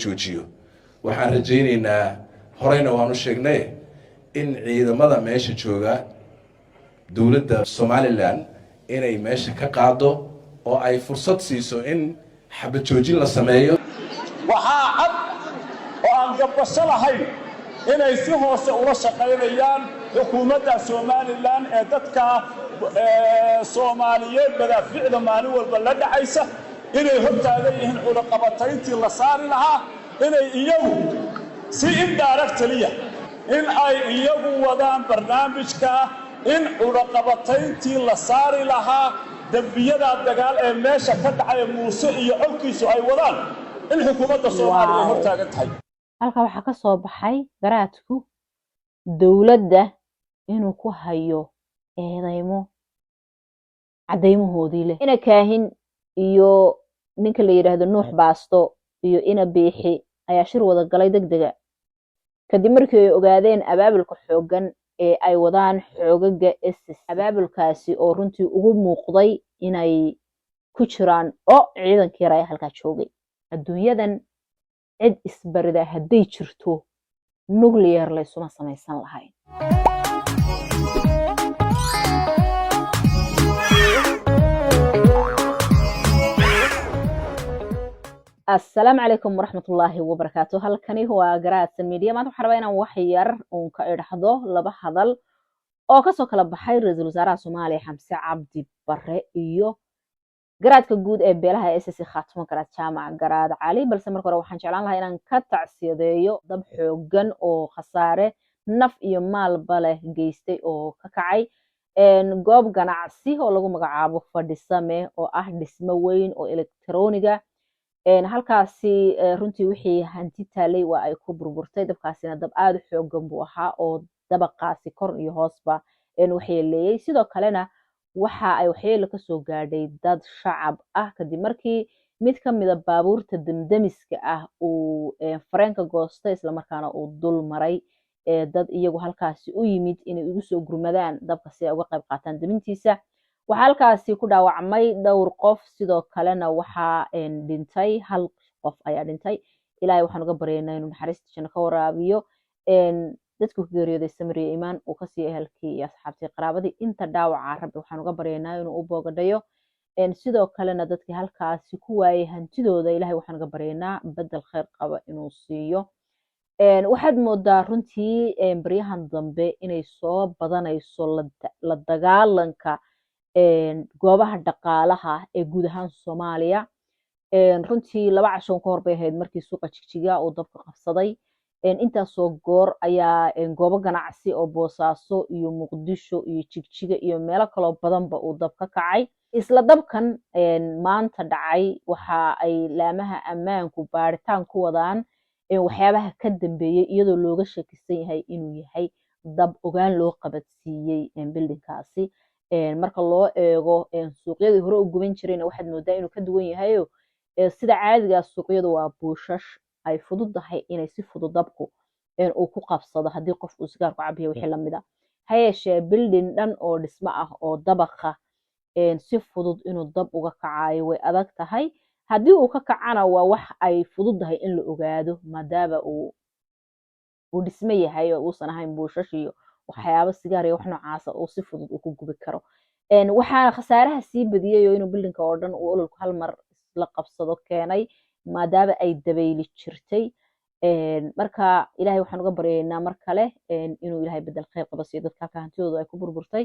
joojiyo waxaan rajaynaynaa horeyna waanu sheegnay in ciidamada meesha jooga dawladda Somaliland inay meesha ka qaado oo ay fursad siiso in xabad joojin la sameeyo waxaa cad oo aan gabasho lahayn inay si hoose ula shaqaynayaan xukuumadda Somaliland ee dadka Soomaaliyeed badaaficda maalin walba la dhacaysa inay hortaagan yihiin cunaqabatayntii la saari lahaa inay iyagu si indirectly in ay iyagu wadaan barnaamijka in cunaqabatayntii la saari lahaa dambiyada dagaal ee meesha ka dhacay Muuse iyo xogkiisu ay wadaan in xukuumadda Soomaaliya hortaagan tahay halka waxa ka soo baxay garaadku dawladda inuu ku hayo eedeymo cadeymahoodii leh ina kaahin iyo ninka la yiraahdo Nuux Baasto iyo ina Biixi ayaa shir wada galay degdega kadib markii ay ogaadeen abaabulka xoogan ee ay wadaan xoogaga SS abaabulkaasi oo runtii ugu muuqday inay ku jiraan oo ciidankii raay halka joogay adduunyadan cid isbarida haday jirto nuclear la isuma samaysan lahayn السلام عليكم ورحمة الله وبركاته halkani waa Garaadsan Media maanta waxaan rabaa inaan wax yar oo ka idhaahdo laba hadal oo ka soo kala baxay ra'iisul wasaaraha Soomaaliya Xamse Cabdi Barre iyo garaadka guud ee beelaha SSC Khaatimo Garaad Jaamac Garaad Cali balse marka hore waxaan jeclaan lahaa inaan ka tacsiyadeeyo dab xoogan oo khasaare naf iyo maalba leh geystay oo ka kacay goob ganacsi oo lagu magacaabo Fadhisame oo ah dhismo weyn oo elektarooniga halkaasi runtii wixii hanti taalay waa ay ku burburtay dabkaasina dab aad u xoogan buu ahaa oo dabaqaasi kor iyo hoosba waxyeeleeyay sidoo kalena waxa ay waxyeelo ka soo gaadhay dad shacab ah kadib markii mid ka mid ah baabuurta damdamiska ah uu fareenka goostay isla markaana uu dul maray dad iyagu halkaasi u yimid inay ugu soo gurmadaan dabka si ay uga qayb qaataan damintiisa waxa halkaasi ku dhaawacmay dhowr qof sidoo kalena waxa dhintay hal qof ayaa dhintay ilaahay waxaan uga baryaynaa inuu naxariistiisa ka waraabiyo dadku ku geeriyooday samriye iimaan uu ka sii ehelkii iyo asxaabtii qaraabadii inta dhaawaca rabbi waxaan uga baryaynaa inuu u boogadhayo sidoo kalena dadkii halkaasi ku waayay hantidooda ilaahay waxaan uga baryaynaa bedel khayr qaba inuu siiyo waxaad moodaa runtii baryahan dambe inay soo badanayso la dagaalanka goobaha dhaqaalaha ee guud ahaan Soomaaliya runtii laba casho ka hor bay ahayd markii suuqa Jigjiga uu dabka qabsaday intaas oo goor ayaa goobo ganacsi oo Boosaaso iyo Muqdisho iyo Jigjiga iyo meelo kale oo badanba uu dab ka kacay isla dabkan maanta dhacay waxa ay laamaha ammaanku baaritaan ku wadaan waxyaabaha ka dambeeyay iyadoo looga shakisan yahay inuu yahay dab ogaan loo qabadsiiyay buildingkaasi marka loo eego suuqyadii hore u guban jireen waxaad moodaa inuu ka duwan yahay sida caadiga suuqyadu waa buushash ay fududahay inay si fudud dabku uu ku qabsado hadii qof uu sigaar ku cabiyo wixii la mid ah hayeeshee building dhan oo dhismo ah oo dabaqa si fudud inuu dab uga kacayo way adag tahay hadii uu ka kacana waa wax ay fududahay in la ogaado maadaama uu dhismo yahay oo uusan ahayn buushash iyo waxyaabo sigaar iyo wax noocaas oo si fudud u ku gubi karo waxaan khasaaraha sii badiyay inuu buildingka oo dhan uu ololku hal mar la qabsado keenay maadaama ay dabayli jirtay marka ilaahay waxaan uga baryaynaa mar kale inuu ilaahay bedel khayr qabo si dadka ka hantidooda ay ku burburtay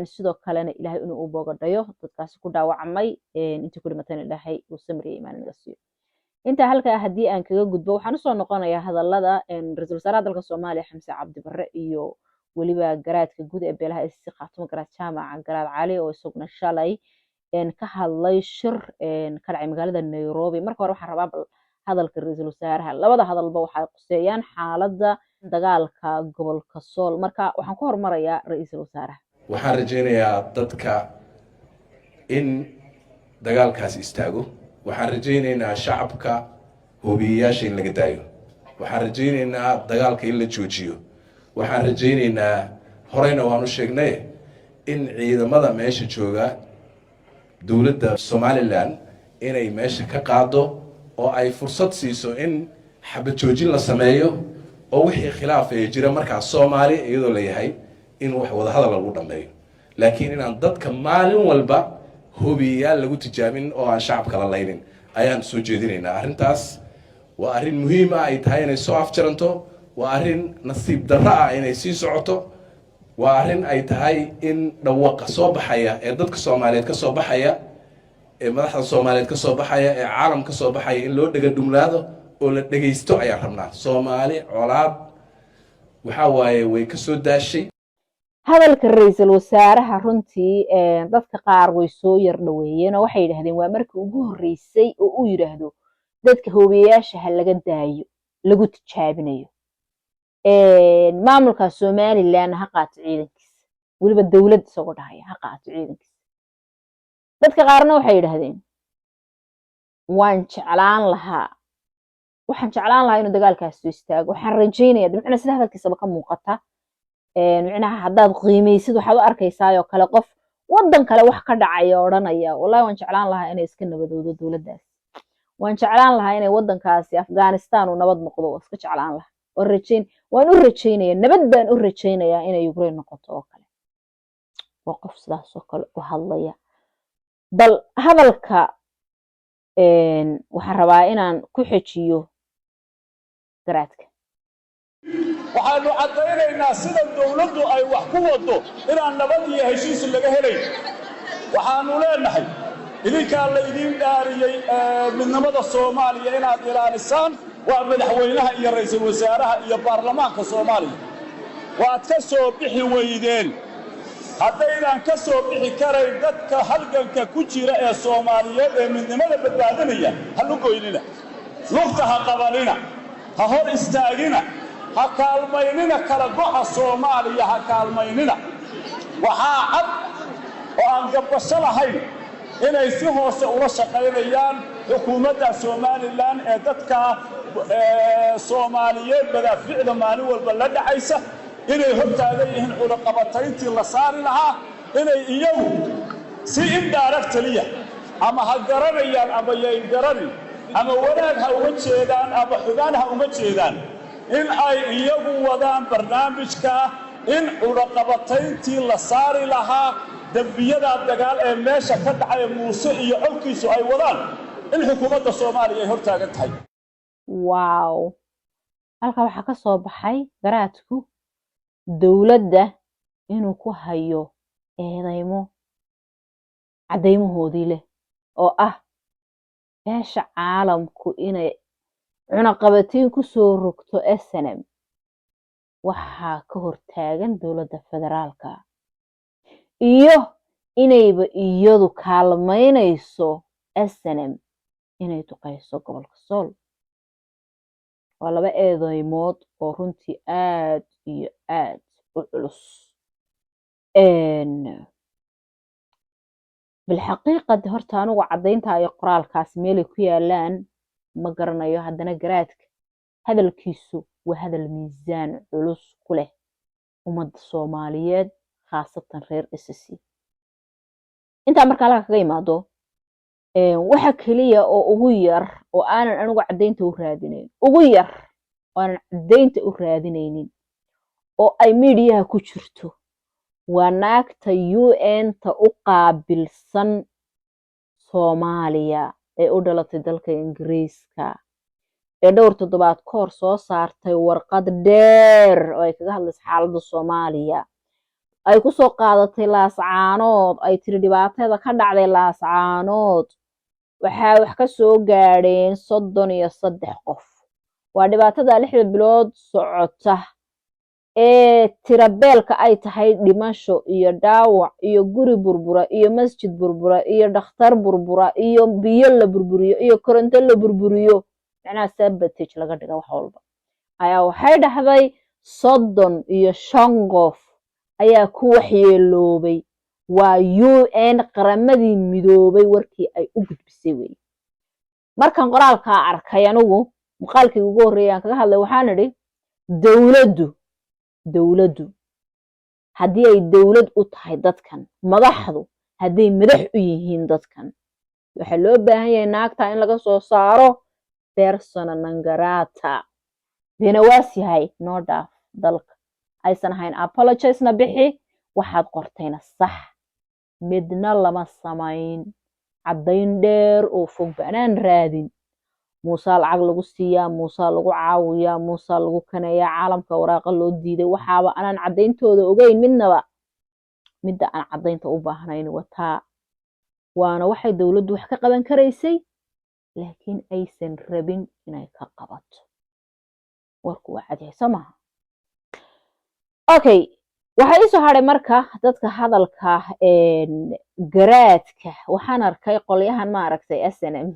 sidoo kalena ilaahay inuu u boogadhayo dadkaasi ku dhaawacmay intii ku dhimatayna ilaahay uu samriye iimaan naga siiyo inta halka hadii aan kaga gudbo waxaan soo noqonayaa hadallada ra'iisul wasaaraha dalka Soomaaliya Xamse Cabdi Barre iyo waliba garaadka guud ee beelaha SSC Khaatimo Garaad Jaamac Garaad Cali oo isaguna shalay ka hadlay shir ka dhacay magaalada Nairobi marka hore waxaan rabaa hadalka ra'iisul wasaaraha labada hadalba waxay quseeyaan xaaladda dagaalka gobolka Sool marka waxaan ku hormarayaa ra'iisul wasaaraha waxaan rajaynayaa dadka in dagaalkaas istaago waxaan rajaynaynaa shacabka hubiyayaasha in laga daayo waxaan rajaynaynaa dagaalka in la joojiyo waxaan rajaynaynaa horeyna waanu sheegnay in ciidamada meesha jooga dawladda Somaliland inay meesha ka qaado oo ay fursad siiso in xabad joojin la sameeyo oo wixii khilaaf ee jira markaas Soomaali iyadoo la yahay in wax wada hadal lagu dhameeyo laakiin inaan dadka maalin walba hubiyaal lagu tijaabin oo aan shacabka la laynin ayaan soo jeedinaynaa arrintaas waa arrin muhiim ah ay tahay inay soo afjaranto waa arrin nasiib darro ah inay sii socoto waa arrin ay tahay in dhawaqa soo baxaya ee dadka Soomaaliyeed ka soo baxaya ee madaxda Soomaaliyeed ka soo baxaya ee caalamka ka soo baxaya in loo dhaga dhumlaado oo la dhageysto ayaan rabnaa Soomaali colaad waxa waaye way ka soo daashay hadalka ra'iisul wasaaraha runtii dadka qaar way soo yar dhaweeyeen oo waxay yiraahdeen waa markii ugu horeysay oo uu yiraahdo dadka hoobiyaasha laga daayo lagu tijaabinayo maamulka Somaliland ha qaato ciidankiisa waliba dawladda isagoo dhahaya ha qaato ciidankiisa dadka qaarna waxay yiraahdeen waxaan jeclaan lahaa inuu dagaalkaas soo istaago waxaan rajaynayaa dabcan sida hadalkiisa ka muuqata micnaha haddaad qiimaysid waxaad u arkaysaa oo kale qof wadan kale wax ka dhacaya oranaya wallahi waan jeclaan lahaa inay iska nabadoodo dawladdaas waan jeclaan lahaa inay wadankaasi Afghanistan uu nabad noqdo oo iska jeclaan lahaa waan u rajaynayaa nabad baan u rajaynayaa inay Ukraine noqoto oo kale waa qof sidaas oo kale u hadlaya bal hadalka waxaan rabaa inaan ku xejiyo garaadka waxaanu caddaynaynaa sida dawladdu ay wax ku wado inaan nabad iyo heshiis laga helay waxaanu leenahay idinkaa la idin dhaariyay midnimada Soomaaliya inaad ilaalisaan waa madaxweynaha iyo ra'iisul wasaaraha iyo baarlamaanka Soomaaliya waad ka soo bixi weydeen haddaydan ka soo bixi karayn dadka halganka ku jira ee Soomaaliyeed ee midnimada badbaadinaya ha lugoynina lugta ha qabanina ha hor istaagina ha kaalmaynina kala go'a Soomaaliya ha kaalmaynina waxaa cad oo aan gabasho lahayn inay si hoose ula shaqaynayaan xukuumadda Somaliland ee dadka Soomaaliyeed badaaficda maalin walba la dhacaysa inay hortaagan yihiin cunaqabatayntii la saari lahaa inay iyagu si indirectly ama ha garanayaan ama yayn garanin ama wanaag ha uga jeedaan ama xumaan ha uga jeedaan in ay iyagu wadaan barnaamijka in cunaqabatayntii la saari lahaa dambiyada dagaal ee meesha ka dhacay Muuse iyo xogkiisu ay wadaan in xukuumadda Soomaaliya ay hortaagan tahay wow halka waxa ka soo baxay garaadku dawladda inuu ku hayo cadeymahoodii leh oo ah beesha caalamku inay cunaqabatiin ku soo rogto SNM waxaa ka hortaagan dawladda federaalka iyo inayba iyadu kaalmaynayso SNM inay tuqayso gobolka Sool waa laba eedeymood oo runtii aad iyo aad u culus بالحقيقة horta anigu cadaynta ay qoraalkaas meel ku yaalaan ma garanayo haddana garaadka hadalkiisu waa hadal miisaan culus ku leh ummadda Soomaaliyeed khaasatan reer SSC inta marka la kaga imaado waxa kaliya oo ugu yar oo aanan anigu cadaynta u raadinayn ugu yar oo aanan cadaynta u raadinaynin oo ay meediyaha ku jirto waa naagta UN-ta u qaabilsan Soomaaliya ee u dhalatay dalka Ingiriiska ee dhowr toddobaad ka hor soo saartay warqad dheer oo ay kaga hadlayso xaaladda Soomaaliya ay ku soo qaadatay laascaanood ay tiri dhibaatada ka dhacday laascaanood waxaa wax ka soo gaadheen 33 qof waa dhibaatada 6 bilood socota ee tirabeelka ay tahay dhimasho iyo dhaawac iyo guri burbura iyo masjid burbura iyo dhakhtar burbura iyo biyo la burburiyo iyo koronto la burburiyo macnaha sabatage laga dhiga wax walba ayaa waxay dhahday 35 qof ayaa ku waxyeeloobay waa UN qaramadii midoobay warkii ay u gudbisay weey markan qoraalka arkay anigu maqaalkii ugu horeeyay kaga hadlay waxaan idhi dawladdu haddii ay dawlad u tahay dadkan madaxdu hadday madax u yihiin dadkan waxa loo baahan yahay naagta in laga soo saaro persona non grata beenawaas yahay noo dhaaf dalka aysan ahayn apologize-na bixi waxaad qortayna sax midna lama samayn caddayn dheer oo fog banaan raadin muusaa lacag lagu siiyaa muusaa lagu caawiyaa muusaa lagu kaneeyaa caalamka waraaqa loo diiday waxaaba anaan caddayntooda ogeyn midda aan caddaynta u baahnayn wataa waana waxay dowladdu wax ka qaban karaysay laakiin aysan rabin inay ka qabato warku waa cadyahay soo maha okay waxaa ii soo hadhay marka dadka hadalka garaadka waxaan arkay qolyahan maaragtay snm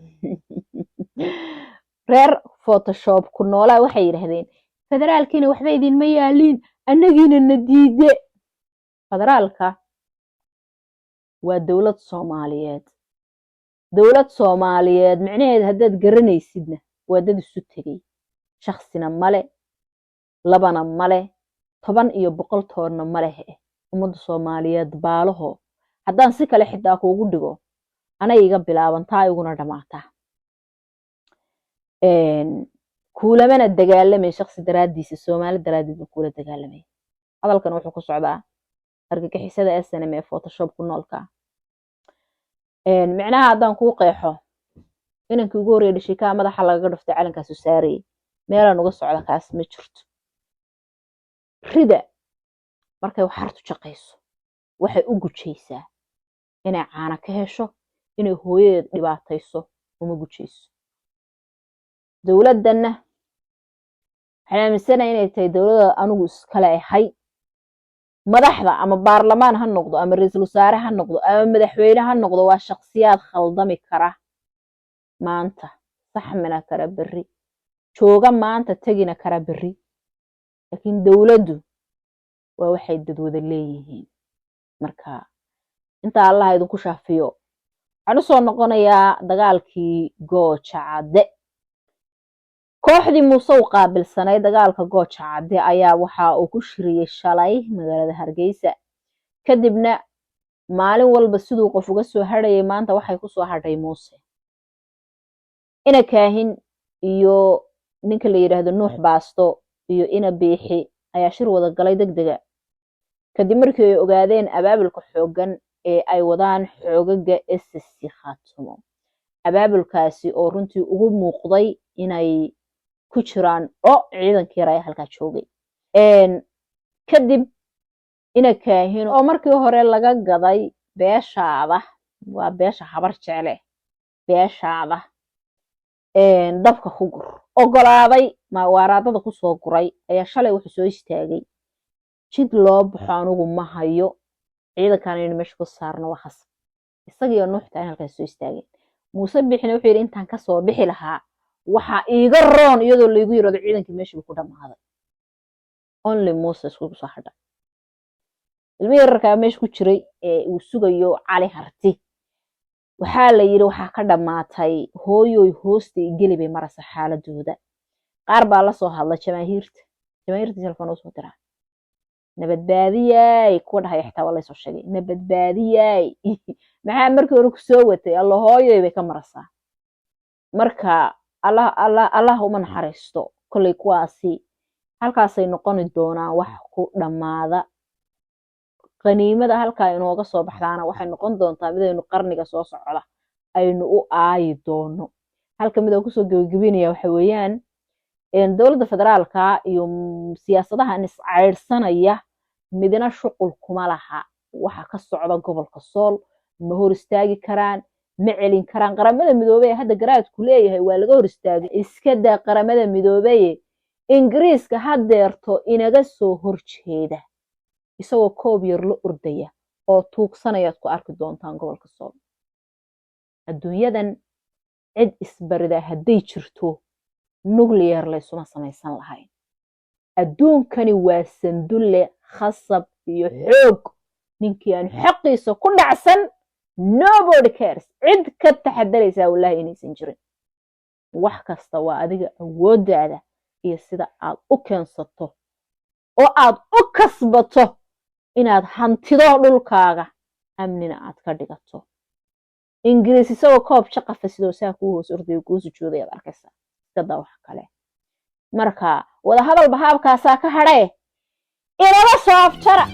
reer photoshop ku noolaa waxay yidhaahdeen federaalkiina waxba idinma yaaliin annagiina na diide federaalka waa dowlad soomaaliyeed micnaheeda haddaad garanaysidna waa dad isu tegey shaksina male labana male 10 iyo 100 toonna maleh ummadda Soomaaliyeed baalaho haddaan si kale xitaa kuugu dhigo anay iga bilaabantaa iguna dhamaataa kuulamana dagaalamay shakhsi daraadiisa Soomaali daraadiisa kuula dagaalamay hadalkan wuxuu ku socdaa argagixisada SNM ee Photoshop ku noolka micnaha haddaan kuu qeexo inankii ugu horreeyay dhashikaa madaxa lagaga dhuftay calankaas u saarayay meelaan uga socda kaas ma jirto rida markay waxartu shaqayso waxay u gujaysaa inay caana ka hesho inay hooyadeed dhibaatayso uma gujayso dowladdanna waxay aaminsanay inay tahay dowladda anigu iskale ahay madaxda ama baarlamaan ha noqdo ama ra'iisul wasaare ha noqdo ama madaxweyne ha noqdo waa shakhsiyaad khaldami kara maanta saxmina kara berri jooga maanta tagina kara berri laakiin dowladdu waa waxay dadwada leeyihiin marka inta Allah idinku shaafiyo waxaan soo noqonayaa dagaalkii Gooja Cadde kooxdii Muuse u qaabilsanay dagaalka Gooja Cadde ayaa waxa uu ku shiriyay shalay magaalada Hargeysa kadibna maalin walba sidoo qof uga soo hadhayay maanta waxay ku soo hadhay Muuse ina kaahin iyo ninka la yiraahdo Nuux Baasto iyo ina biixi ayaa shir wada galay degdega kadib markii ay ogaadeen abaabulka xoogan ee ay wadaan xoogaga SSC Khaatumo abaabulkaasi oo runtii ugu muuqday inay ku jiraan oo ciidankii raay halka joogay kadib ina kaahin oo markii hore laga gaday beeshaada waa beesha habar jecle beeshaada dabka ku gur ogolaaday ma waaraadada ku soo guray ayaa shalay wuxuu soo istaagay jid loo baxo anigu ma hayo ciidankan inuu meesha ku saarno waa khasab isaga Nuuxta in halkaas soo istaagay Muuse bixina wuxuu yiri intaan ka soo bixi lahaa waxa iiga roon iyadoo la igu yiraahdo ciidankii meesha ku dhamaaday only Muuse isku soo hadhay ilmi yarka meesha ku jiray ee uu sugayo Cali Harti waxaa la yiri waxa ka dhamaatay hooyoy hoostay galibay marasa xaaladooda qaar baa la soo hadla jamaahiirta telefoon u soo diraa nabadbaadiyay ku dhahay xitaa wala soo sheegay nabadbaadiyay maxaa markii hore ku soo watay Allah hooyoy bay ka marasaa marka Allah uma naxariisto kulay kuwaasi halkaas ay noqon doonaan wax ku dhamaada qaniimada halka inooga soo baxdaana waxay noqon doontaa midaynu qarniga soo socda aynu u aayi doono halka mid ku soo gabagabinaya waxa weeyaan dowladda federaalka iyo siyaasadaha iscayrsanaya midna shuqul kuma laha waxa ka socda gobolka Sool ma hor istaagi karaan ma celin karaan qaramada midoobay hadda garaadku leeyahay waa laga hor istaagay iska daa qaramada midoobay Ingiriiska hadeerto inaga soo horjeeda isagoo koob yar la ordaya oo tuugsanaya ku arki doontaan gobolka Sool adduunyadan cid isbarida haday jirto nuclear la isuma samaysan lahayn adduunkani waa sandulle khasab iyo xoog ninkii aan xaqiisa ku dhacsan nobody cares cid ka taxadaraysa wallahi inaysan jirin wax kasta waa adiga awoodaada iyo sida aad u keensato oo aad u kasbato inaad hantido dhulkaaga amnina aad ka dhigato Ingiriis isagoo koob shaqo fasido saa ku hoos orday ku sujuuday arkaysa iska daa wax kale marka wada hadal bahaabkaasaa ka hadhay inala soo afjara